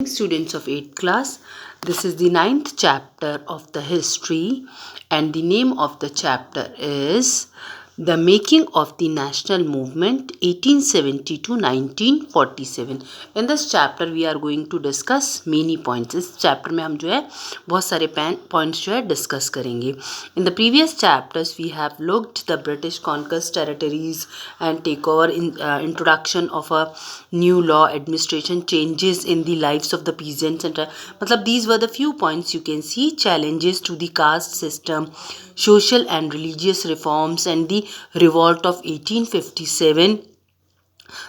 Students of 8th class, this is the 9th chapter of the history, and the name of the chapter is The Making of the National Movement 1870 to 1947. In this chapter we are going to discuss many points. इस chapter में हम जो है बहुत सारे points जो है discuss करेंगे. In the previous chapters we have looked the British conquest territories and takeover, introduction of a new law, administration changes in the lives of the peasants, and matlab these were the few points you can see. Challenges to the caste system, social and religious reforms, and the revolt of 1857,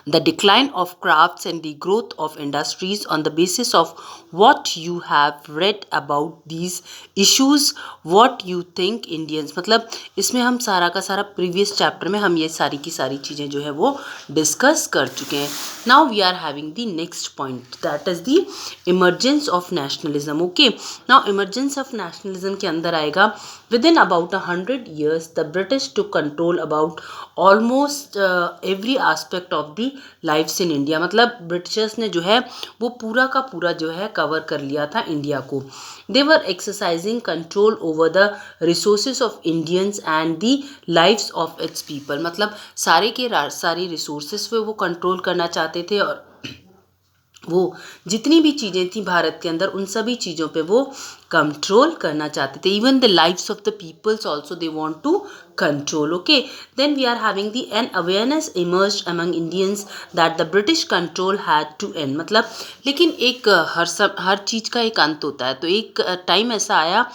the decline of crafts and the growth of industries. On the basis of what you have read about these issues, what you think Indians, मतलब इसमें हम सारा का सारा previous chapter में हम ये सारी की सारी चीज़ें जो है वो डिस्कस कर चुके हैं. Now we are having the next point, that is the emergence of nationalism. Okay, now emergence of nationalism के अंदर आएगा within about 100 years the British took control about almost every aspect of the lives in India. मतलब Britishers ने जो है वो पूरा का पूरा जो है कवर कर लिया था इंडिया को. They were exercising control over the resources of Indians and the lives of its people. मतलब सारे के सारी रिसोर्सेस पे वो कंट्रोल करना चाहते थे और वो जितनी भी चीज़ें थी भारत के अंदर उन सभी चीज़ों पे वो कंट्रोल करना चाहते थे. Even the lives of the peoples also they want to control. Okay, then we are having the an awareness emerged among Indians that the British control had to end. मतलब लेकिन एक हर चीज़ का एक अंत होता है. तो एक टाइम ऐसा आया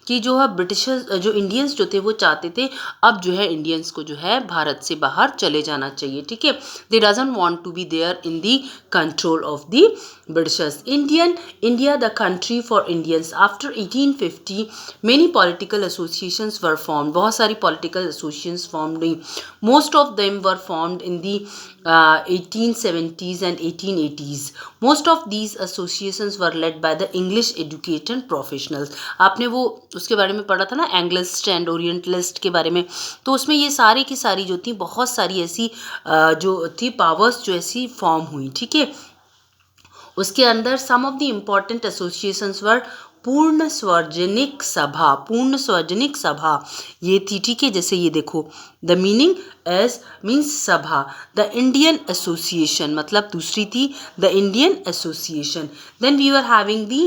कि जो है ब्रिटिशर्स जो इंडियंस जो थे वो चाहते थे अब जो है इंडियंस को जो है भारत से बाहर चले जाना चाहिए. ठीक है, they doesn't want to be there in the control of the Britishers. India the country for Indians. After 1850 many political associations were formed. बहुत सारी पॉलिटिकल एसोसिएशंस फॉर्म्ड हुई. Most of them were formed in the 1870s and 1880s. Most of these associations were led by the English educated professionals. आपने वो उसके बारे में पढ़ा था ना, एंग्लिस्ट एंड ओरिएंटलिस्ट के बारे में. तो उसमें ये सारी की सारी जो थी बहुत सारी ऐसी जो थी पावर्स जो ऐसी फॉर्म हुई. ठीक है, उसके अंदर सम ऑफ द इम्पॉर्टेंट एसोसिएशंस वर पूर्ण सार्वजनिक सभा. पूर्ण सार्वजनिक सभा ये थी. ठीक है, जैसे ये देखो the meaning as means sabha. The Indian association मतलब दूसरी थी the Indian association. Then we are having the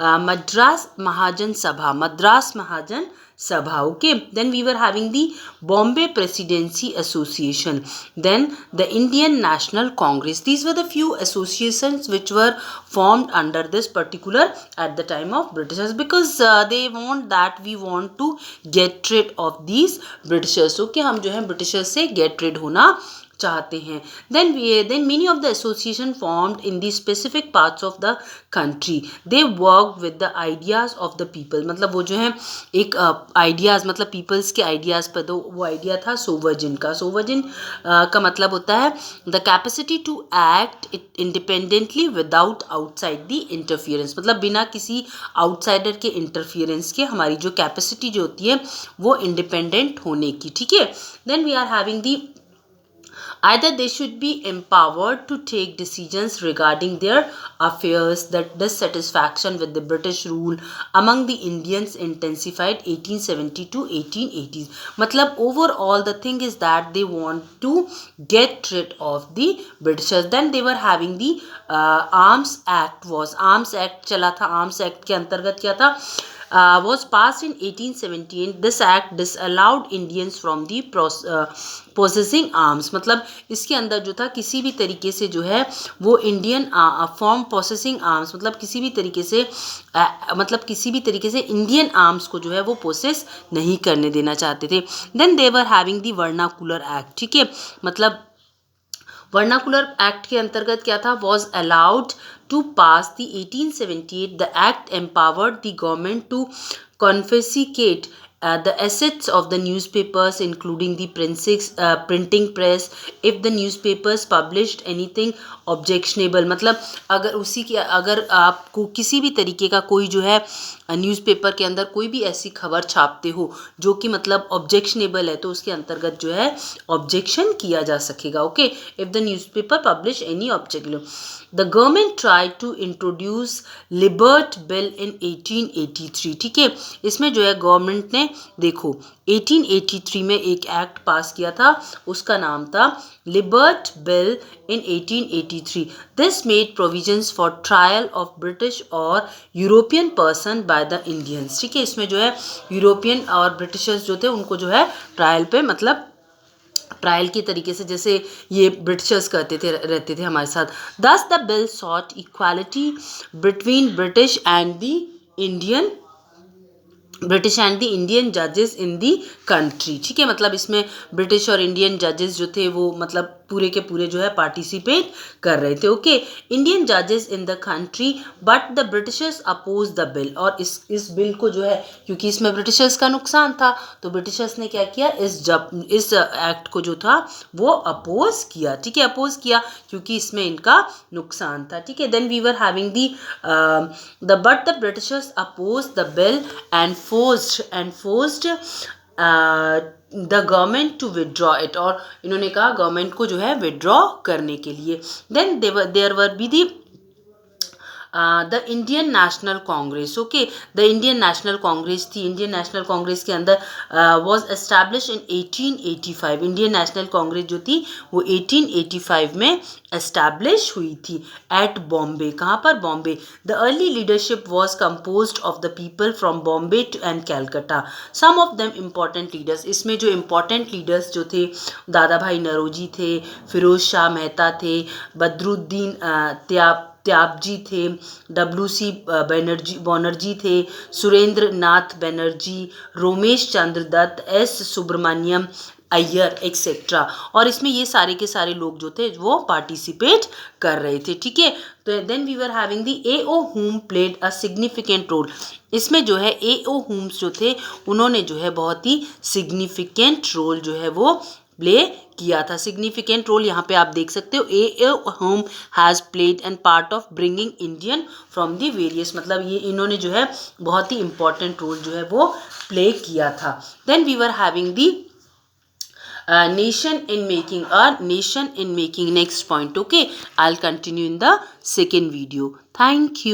Madras Mahajan Sabha. Madras Mahajan Sabha. Okay, then we were having the Bombay Presidency Association, then the Indian National Congress. These were the few associations which were formed under this particular at the time of Britishers, because they want that we want to get rid of these Britishers. Okay, हम जो है Britishers से get rid होना चाहते हैं. then many of the association formed in the specific parts of the country. they worked with the ideas of the people. मतलब वो जो है एक आइडियाज़ मतलब पीपल्स के आइडियाज़ पर. तो वो आइडिया था सोवर्जिन का. सोवर्जिन का मतलब होता है the capacity to act independently without outside the interference. मतलब बिना किसी आउटसाइडर के इंटरफियरेंस के हमारी जो कैपेसिटी जो होती है वो इंडिपेंडेंट होने की. ठीक है, then we are having the either they should be empowered to take decisions regarding their affairs. That dissatisfaction with the British rule among the Indians intensified 1870 to 1880s. मतलब overall the thing is that they want to get rid of the Britishers. Then they were having the Arms Act. Arms Act चला था. Arms Act के अंतर्गत क्या था, was passed in 1878. This act disallowed Indians from the possessing arms. मतलब इसके अंदर जो था किसी भी तरीके से जो है वो इंडियन फॉर्म पोसेसिंग आर्म्स मतलब किसी भी तरीके से इंडियन आर्म्स को जो है वो पोसेस नहीं करने देना चाहते थे. Then they were having the vernacular act. ठीक है, मतलब वर्नाकुलर एक्ट के अंतर्गत क्या था, was allowed to pass the 1878. The act empowered the government to confiscate the assets of the newspapers including the printing press if the newspapers published anything objectionable, मतलब अगर आपको किसी भी तरीके का कोई जो है न्यूज़पेपर के अंदर कोई भी ऐसी खबर छापते हो जो कि मतलब ऑब्जेक्शनेबल है तो उसके अंतर्गत जो है ऑब्जेक्शन किया जा सकेगा. Okay, if the newspaper publish any objection. The government try to introduce Ilbert bill in 1883. ठीक है, इसमें जो है गवर्नमेंट ने देखो 1883 में एक एक्ट पास किया था, उसका नाम था Ilbert bill in 1883. This made provisions for trial of British और European person by the Indians. ठीक है, इसमें जो है यूरोपियन और ब्रिटिशर्स जो थे उनको जो है ट्रायल पे मतलब ट्रायल की तरीके से जैसे ये ब्रिटिशर्स रहते थे हमारे साथ. Thus the bill sought equality between British and the Indian जजेस इन दी कंट्री. ठीक है, मतलब इसमें ब्रिटिश और इंडियन जजेस जो थे वो मतलब पूरे के पूरे जो है पार्टिसिपेट कर रहे थे. ओके, इंडियन जजेस in the country but the Britishers oppose the bill. और इस बिल को जो है क्योंकि इसमें ब्रिटिशर्स का नुकसान था तो ब्रिटिशर्स ने क्या किया, इस एक्ट को जो था वो अपोज किया. ठीक है, अपोज किया क्योंकि इसमें इनका नुकसान था. ठीक है, then we were having but the Britishers oppose the bill and forced the government to withdraw it. और इन्होंने कहा गवर्नमेंट को जो है विदड्रॉ करने के लिए. Then there were be the the Indian National Congress. Okay, the Indian National Congress थी. इंडियन नेशनल कांग्रेस के अंदर was establish in 1885. Indian National Congress जो थी वो 1885 में एस्टैब्लिश हुई थी एट बॉम्बे. कहाँ पर? Bombay. The early leadership was composed of the people from Bombay and Calcutta. Some of them important leaders. इसमें जो इम्पॉर्टेंट लीडर्स जो थे दादा भाई नौरोजी थे, फिरोज शाह मेहता थे, बदरुद्दीन त्याबजी थे, WC बनर्जी थे, सुरेंद्र नाथ बनर्जी, रोमेश चंद्र दत्त, S सुब्रमण्यम अय्यर एक्सेट्रा. और इसमें ये सारे के सारे लोग जो थे वो पार्टिसिपेट कर रहे थे. ठीक है, तो then we were having the A.O. Hume played a significant role. इसमें जो है A.O. हुम्स जो थे उन्होंने जो है बहुत ही सिग्निफिकेंट रोल जो है वो प्ले किया था. सिग्निफिकेंट रोल यहाँ पे आप देख सकते हो. A.O. हुम has played and part of bringing Indian from the various. मतलब ये इन्होंने जो है बहुत ही इंपॉर्टेंट रोल जो है वो प्ले किया था. Then we were having the nation in making. Next point. Okay, I'll continue in the second video. Thank you.